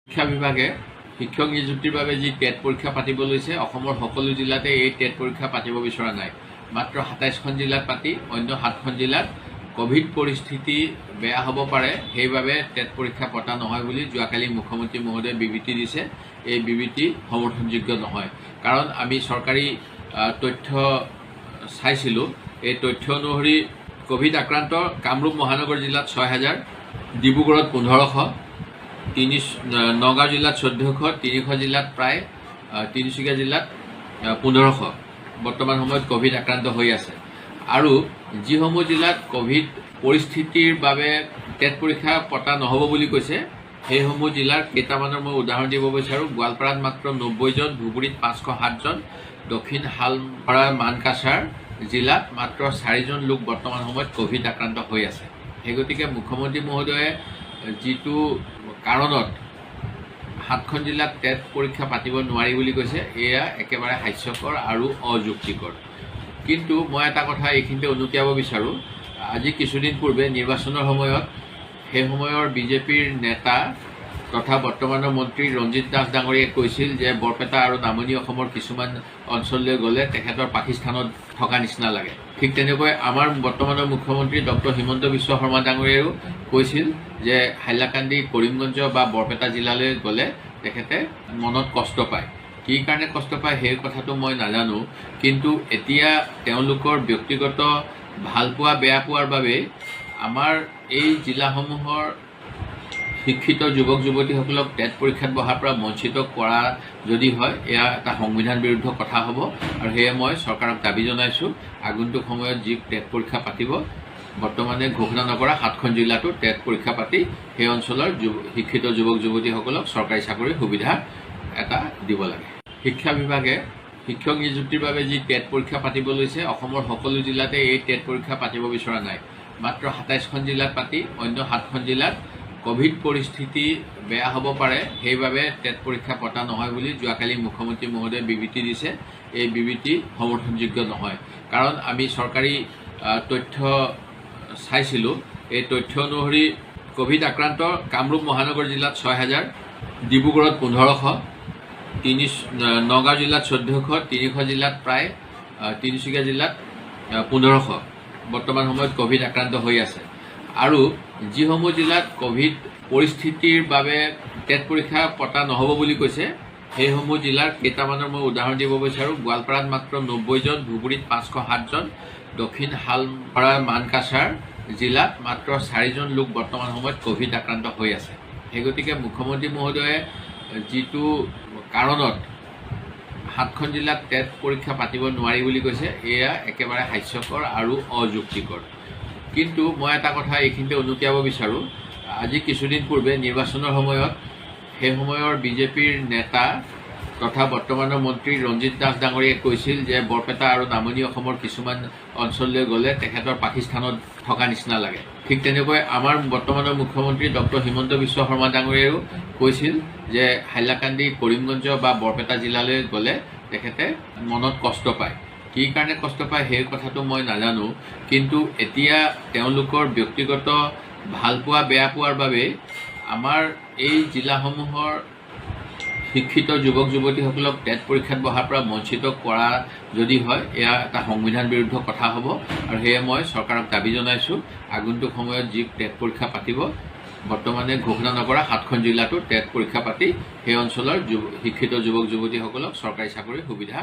শিক্ষা বিভাগে শিক্ষক নিযুক্তিৰ বাবে যি টেট পৰীক্ষা পাতিব লৈছে অসমৰ সকলো জিলাতে এই টেট পৰীক্ষা পাতিব বিচৰা নাই। মাত্ৰ ২৭খন জিলাত পাতি অন্য ৭খন জিলাত কোভিড পৰিস্থিতি বেয়া হ'ব পাৰে, সেইবাবে টেট পৰীক্ষা পতা নহয় বুলি যোৱাকালি মুখ্যমন্ত্ৰী মহোদয়ে বিবৃতি দিছে। এই বিবৃতি সমৰ্থনযোগ্য নহয়, কাৰণ আমি চৰকাৰী তথ্য চাইছিলোঁ। এই তথ্য অনুসৰি কোভিড আক্ৰান্ত কামৰূপ মহানগৰ জিলাত ৬,০০০, ডিব্ৰুগড়ত ১৫০০, নগাঁও জিলাত ১৪০০, ৩০০ জিলাত প্ৰায়, তিনিচুকীয়া জিলাত ১৫০০ বৰ্তমান সময়ত কোভিড আক্ৰান্ত হৈ আছে। আৰু যিসমূহ জিলাত কোভিড পৰিস্থিতিৰ বাবে টেট পৰীক্ষা পতা নহ'ব বুলি কৈছে, সেইসমূহ জিলাৰ কেইটামানৰ মই উদাহৰণ দিব বিচাৰোঁ। গোৱালপাৰাত মাত্ৰ ৯০ জন, ধুবুৰীত ৫০৭ জন, দক্ষিণ শালমৰা মানকাছাৰ জিলাত মাত্ৰ ৪ জন লোক বৰ্তমান সময়ত কোভিড আক্ৰান্ত হৈ আছে। সেই গতিকে মুখ্যমন্ত্ৰী মহোদয়ে যিটো কাৰণত ৭খন জিলাত টেট পৰীক্ষা পাতিব নোৱাৰি বুলি কৈছে, এয়া একেবাৰে হাস্যকৰ আৰু অযুক্তিকৰ। কিন্তু মই এটা কথা এইখিনিতে উনুকিয়াব বিচাৰোঁ। আজি কিছুদিন পূৰ্বে নিৰ্বাচনৰ সময়ত সেই সময়ৰ বিজেপিৰ নেতা তথা বৰ্তমানৰ মন্ত্ৰী ৰঞ্জিত দাস ডাঙৰীয়াই কৈছিল যে বৰপেটা আৰু নামনি অসমৰ কিছুমান অঞ্চললৈ গ'লে তেখেতৰ পাকিস্তানত থকা নিচিনা লাগে। ঠিক তেনেকৈ আমাৰ বৰ্তমানৰ মুখ্যমন্ত্ৰী ডক্টৰ হিমন্ত বিশ্ব শৰ্মা ডাঙৰীয়াইও কৈছিল যে হাইলাকান্দি, কৰিমগঞ্জ বা বৰপেটা জিলালৈ গ'লে তেখেতে মনত কষ্ট পায়। কি কাৰণে কষ্ট পায় সেই কথাটো মই নাজানো, কিন্তু এতিয়া তেওঁলোকৰ ব্যক্তিগত ভালপোৱা বেয়া পোৱাৰ বাবে আমাৰ এই জিলাসমূহৰ শিক্ষিত যুৱক যুৱতীসকলক টেট পৰীক্ষাত বহাৰ পৰা বঞ্চিত কৰা যদি হয়, এয়া এটা সংবিধান বিৰুদ্ধ কথা হ'ব। আৰু সেয়ে মই চৰকাৰক দাবী জনাইছোঁ, আগন্তুক সময়ত যি টেট পৰীক্ষা পাতিব, বৰ্তমানে ঘোষণা নকৰা ৭খন জিলাতো টেট পৰীক্ষা পাতি সেই অঞ্চলৰ শিক্ষিত যুৱক যুৱতীসকলক চৰকাৰী চাকৰিৰ সুবিধা এটা দিব লাগে। শিক্ষা বিভাগে শিক্ষক নিযুক্তিৰ বাবে যি টেট পৰীক্ষা পাতিব লৈছে অসমৰ সকলো জিলাতে এই টেট পৰীক্ষা পাতিব বিচৰা নাই। মাত্ৰ ২৭খন জিলাত পাতি অন্য ৭খন জিলাত কোভিড পৰিস্থিতি বেয়া হ'ব পাৰে, সেইবাবে টেট পৰীক্ষা পতা নহয় বুলি যোৱাকালি মুখ্যমন্ত্ৰী মহোদয়ে বিবৃতি দিছে। এই বিবৃতি সমৰ্থনযোগ্য নহয়, কাৰণ আমি চৰকাৰী তথ্য চাইছিলোঁ। এই তথ্য অনুসৰি কোভিড আক্ৰান্ত কামৰূপ মহানগৰ জিলাত ৬,০০০, ডিব্ৰুগড়ত ১৫০০, নগাঁও জিলাত ১৪০০, ৩০০ জিলাত প্ৰায়, তিনিচুকীয়া জিলাত ১৫০০ বৰ্তমান সময়ত কোভিড আক্ৰান্ত হৈ আছে। আৰু যিসমূহ জিলাত কোভিড পৰিস্থিতিৰ বাবে টেট পৰীক্ষা পতা নহ'ব বুলি কৈছে, সেইসমূহ জিলাৰ কেইটামানৰ মই উদাহৰণ দিব বিচাৰোঁ। গোৱালপাৰাত মাত্ৰ ৯০ জন, ধুবুৰীত ৫০৭ জন, দক্ষিণ শালমৰা মানকাছাৰ জিলাত মাত্ৰ ৪ জন লোক বৰ্তমান সময়ত কোভিড আক্ৰান্ত হৈ আছে। সেই গতিকে মুখ্যমন্ত্ৰী মহোদয়ে যিটো কাৰণত ৭খন জিলাত টেট পৰীক্ষা পাতিব নোৱাৰি বুলি কৈছে, এয়া একেবাৰে হাস্যকৰ আৰু অযুক্তিকৰ। কিন্তু মই এটা কথা এইখিনিতে উনুকিয়াব বিচাৰোঁ। আজি কিছুদিন পূৰ্বে নিৰ্বাচনৰ সময়ত সেই সময়ৰ বিজেপিৰ নেতা তথা বৰ্তমানৰ মন্ত্ৰী ৰঞ্জিত দাস ডাঙৰীয়াই কৈছিল যে বৰপেটা আৰু নামনি অসমৰ কিছুমান অঞ্চললৈ গ'লে তেখেতৰ পাকিস্তানত থকা নিচিনা লাগে। ঠিক তেনেকৈ আমাৰ বৰ্তমানৰ মুখ্যমন্ত্ৰী ডক্টৰ হিমন্ত বিশ্ব শৰ্মা ডাঙৰীয়াইও কৈছিল যে হাইলাকান্দি, কৰিমগঞ্জ বা বৰপেটা জিলালৈ গ'লে তেখেতে মনত কষ্ট পায়। কি কাৰণে কষ্ট পায় সেই কথাটো মই নাজানো, কিন্তু এতিয়া তেওঁলোকৰ ব্যক্তিগত ভালপোৱা বেয়া পোৱাৰ বাবে আমাৰ এই জিলাসমূহৰ শিক্ষিত যুৱক যুৱতীসকলক টেট পৰীক্ষাত বহাৰ পৰা বঞ্চিত কৰা যদি হয়, এয়া এটা সংবিধান বিৰুদ্ধ কথা হ'ব। আৰু সেয়ে মই চৰকাৰক দাবী জনাইছোঁ, আগন্তুক সময়ত যি টেট পৰীক্ষা পাতিব, বৰ্তমানে ঘোষণা নকৰা ৭খন জিলাতো টেট পৰীক্ষা পাতি সেই অঞ্চলৰ শিক্ষিত যুৱক যুৱতীসকলক চৰকাৰী চাকৰিৰ সুবিধা